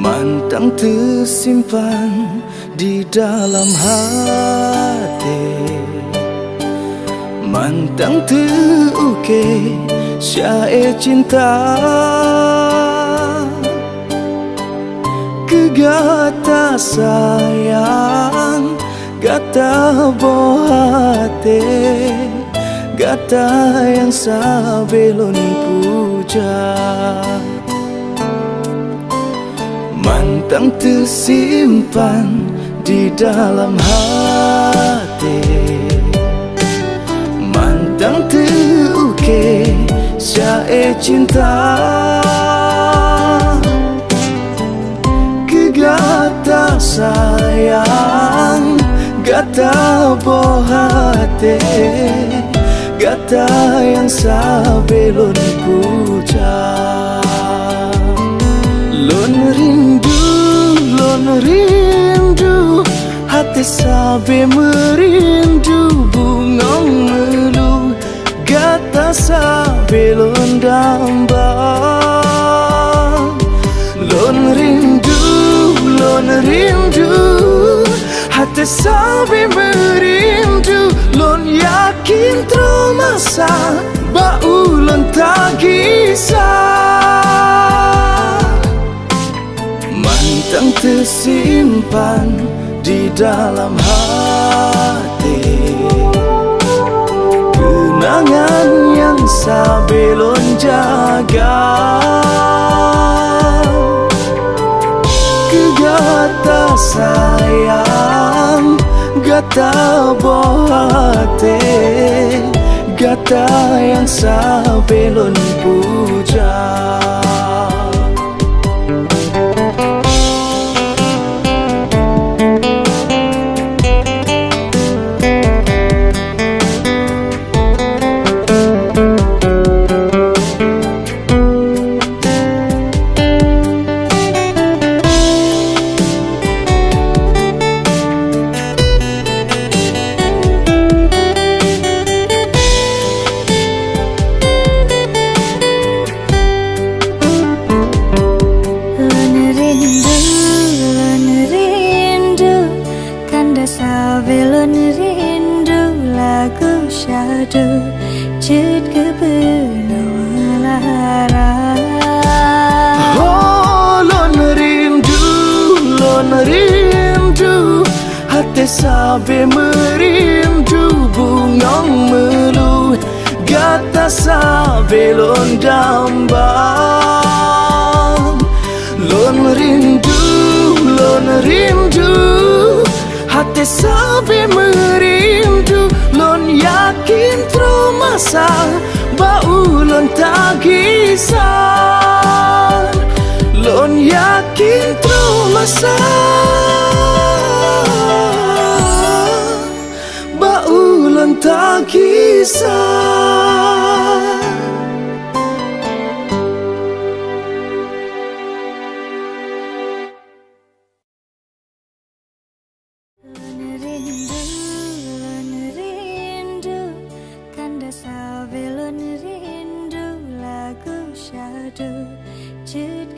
Mantang tersimpan di dalam hati, mantang terukir syair cinta. Kegata sayang, gata bohate, gata yang sabelon puja. Mantang tersimpan di dalam hati, mantang terukir syair cinta. Kegata sayang, gata bohate, gata yang sabelon puja. Lon rindu, hati sabe merindu, bunga melu, gata sabe lon damba. Lon rindu, hati sabe merindu, lon yakin termasa, bau lon tak kisah. Mantang tersimpan di dalam hati, kenangan yang sabelon jaga. Kegata sayang, gata bohate, gata yang sabelon puja. Belon rindu lagu syadu cut kebenawalara. Oh, lon rindu, hati sabe merindu, bunga melu, gata sabe lon damba. Lon rindu, hati sabe merindu, lon yakin termasa, bau lon tak kisah. Lon yakin termasa, bau lon tak kisah. Belon rindu lagu syadu cut